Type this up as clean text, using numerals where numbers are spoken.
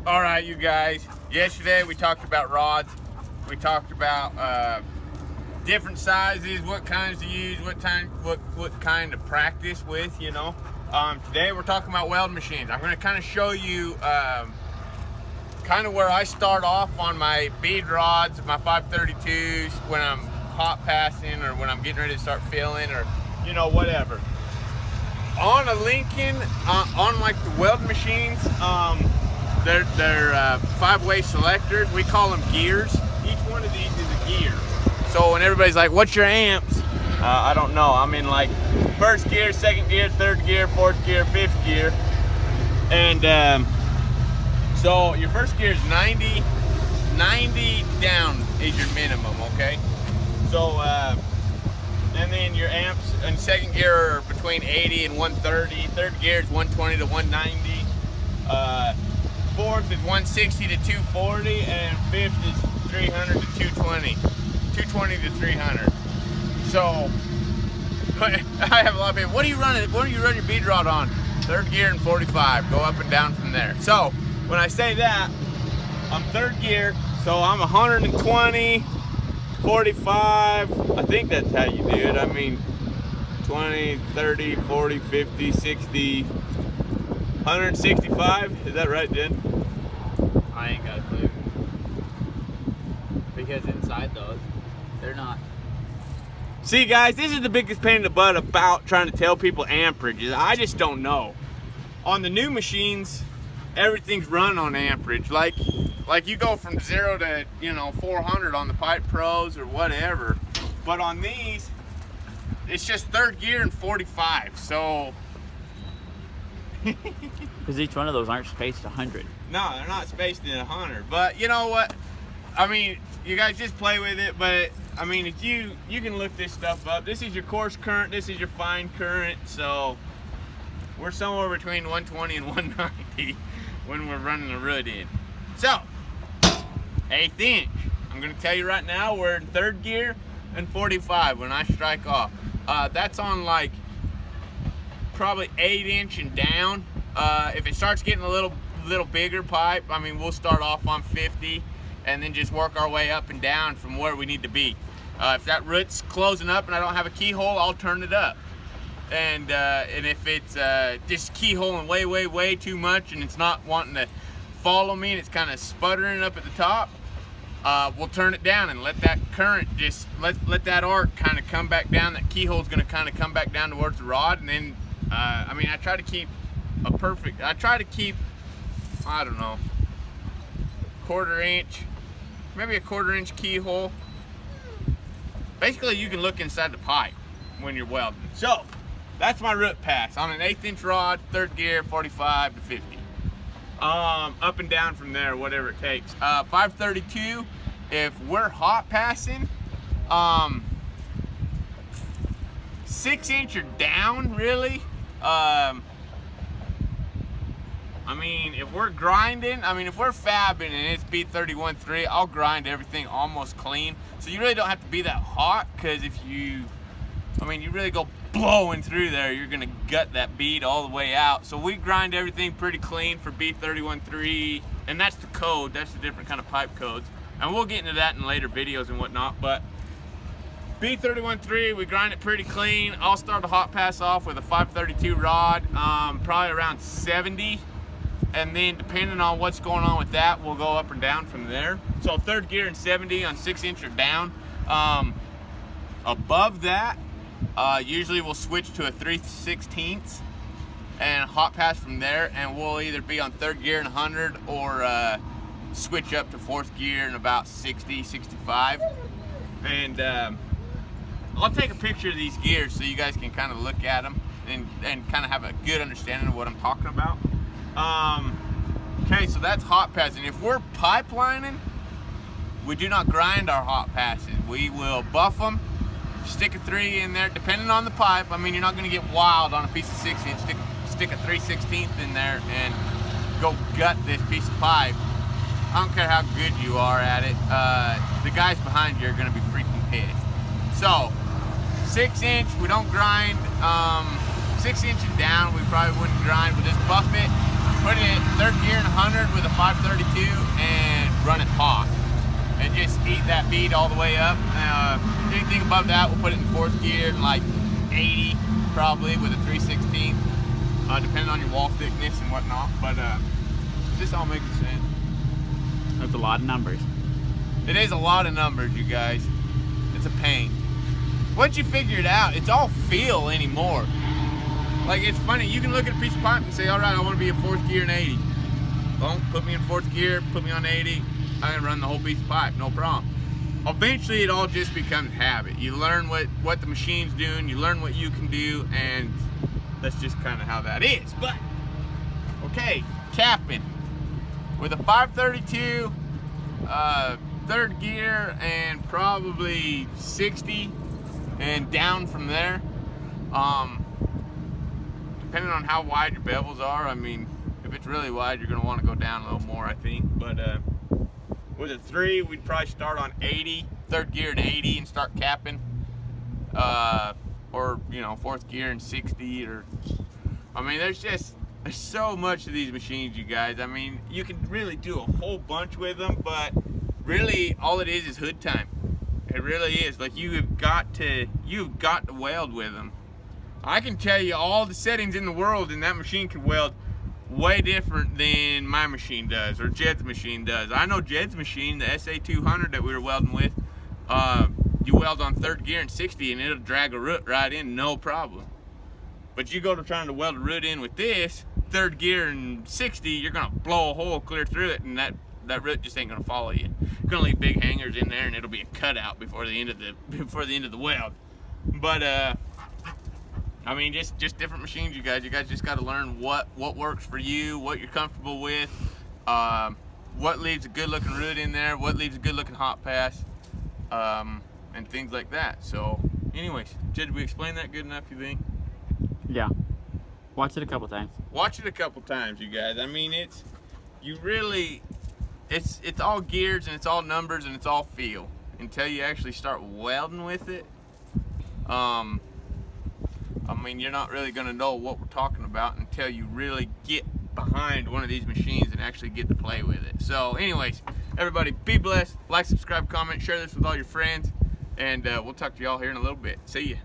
All right, you guys. Yesterday we talked about rods. We talked about different sizes, what kinds to use, what kind to practice with. You know. Today we're talking about weld machines. I'm going to kind of show you kind of where I start off on my bead rods, my 532s when I'm hot passing or when I'm getting ready to start filling or whatever. On a Lincoln, on like the weld machines, they're 5-way selectors. We call them gears. Each one of these is a gear. So when everybody's like, what's your amps? I don't know. I'm in like first gear, second gear, third gear, fourth gear, fifth gear. And so your first gear is 90 down is your minimum, okay? So, and then your amps in second gear are between 80 and 130. Third gear is 120 to 190. Fourth is 160 to 240, and fifth is 300 to 220. 220 to 300. So I have a lot of people. What do you run your bead rod on? Third gear and 45. Go up and down from there. So when I say that, I'm third gear, so I'm 120, 45. I think that's how you do it. I mean, 20, 30, 40, 50, 60, 165. Is that right, Jen? I ain't got a clue. Because inside those, they're not. See, guys, this is the biggest pain in the butt about trying to tell people amperages. I just don't know. On the new machines, everything's run on amperage. Like you go from 0 to 400 on the Pipe Pros or whatever. But on these, it's just third gear and 45. So because each one of those aren't spaced 100. no, they're not spaced in 100. But you know what? I mean, you guys just play with it. But I mean, if you can look this stuff up. This is your coarse current. This is your fine current. So we're somewhere between 120 and 190 when we're running the root in. So, 1/8 inch. I'm going to tell you right now, we're in third gear and 45 when I strike off. That's on like probably 8 inch and down. If it starts getting a little bigger pipe, I mean, we'll start off on 50 and then just work our way up and down from where we need to be. If that root's closing up and I don't have a keyhole, I'll turn it up. And if it's just keyholing way too much and it's not wanting to follow me and it's kind of sputtering up at the top, we'll turn it down and let that current just let that arc kind of come back down. That keyhole's going to kind of come back down towards the rod, and then I mean, I try to keep I don't know, 1/4 inch, maybe a 1/4 inch keyhole. Basically, you can look inside the pipe when you're welding. So that's my root pass on an 1/8 inch rod, third gear, 45 to 50. Up and down from there, whatever it takes. 532, if we're hot passing, 6 inch or down, really. I mean, if we're grinding, if we're fabbing and it's B31.3, I'll grind everything almost clean. So you really don't have to be that hot, because if you really go blowing through there, you're gonna gut that bead all the way out. So we grind everything pretty clean for B31.3, and that's the code. That's the different kind of pipe codes, and we'll get into that in later videos and whatnot. But B31.3, we grind it pretty clean. I'll start a hot pass off with a 532 rod, probably around 70. And then depending on what's going on with that, we'll go up and down from there. So third gear and 70 on 6 inch or down. Above that, usually we'll switch to a 3/16 and hot pass from there, and we'll either be on third gear and 100 or switch up to fourth gear and about 60, 65. And I'll take a picture of these gears so you guys can kind of look at them and kind of have a good understanding of what I'm talking about. Okay, so that's hot passing. If we're pipelining, we do not grind our hot passes. We will buff them, stick a 3 in there, depending on the pipe. I mean, you're not going to get wild on a piece of 6 inch. Stick a 3/16 in there and go gut this piece of pipe. I don't care how good you are at it. The guys behind you are going to be freaking pissed. So 6 inch, we don't grind. 6 inch and down, we probably wouldn't grind. We'll just buff it, put it in third gear and 100 with a 532 and run it hot. And just eat that bead all the way up. Anything above that, we'll put it in fourth gear and like 80 probably with a 3/16, depending on your wall thickness and whatnot. But this all making sense. That's a lot of numbers. It is a lot of numbers, you guys. It's a pain. Once you figure it out, it's all feel anymore. Like, it's funny, you can look at a piece of pipe and say, all right, I want to be in fourth gear and 80. Well, put me in fourth gear, put me on 80. I can run the whole piece of pipe, no problem. Eventually, it all just becomes habit. You learn what the machine's doing, you learn what you can do, and that's just kind of how that is. But, okay, capping. With a 532, third gear, and probably 60, and down from there. Depending on how wide your bevels are, I mean, if it's really wide, you're going to want to go down a little more, I think. But with a 3, we'd probably start on 80, third gear at 80 and start capping. Or, you know, fourth gear and 60. Or, I mean, there's so much of these machines, you guys. I mean, you can really do a whole bunch with them, but really all it is hood time. It really is. Like, you've got to weld with them. I can tell you all the settings in the world, and that machine can weld way different than my machine does, or Jed's machine does. I know Jed's machine, the SA200 that we were welding with, you weld on third gear and 60 and it'll drag a root right in, no problem. But you go to trying to weld a root in with this, third gear and 60, you're gonna blow a hole clear through it, and that root just ain't gonna follow you. You're gonna leave big hangers in there, and it'll be a cutout before the end of the weld. But I mean, just different machines, you guys. You guys just got to learn what works for you, what you're comfortable with, what leaves a good looking root in there, what leaves a good looking hot pass, and things like that. So, anyways, did we explain that good enough, you think? Yeah. Watch it a couple times. Watch it a couple times, you guys. I mean, it's all gears and it's all numbers and it's all feel until you actually start welding with it. I mean, you're not really going to know what we're talking about until you really get behind one of these machines and actually get to play with it. So anyways, everybody be blessed. Like, subscribe, comment, share this with all your friends, and we'll talk to y'all here in a little bit. See ya.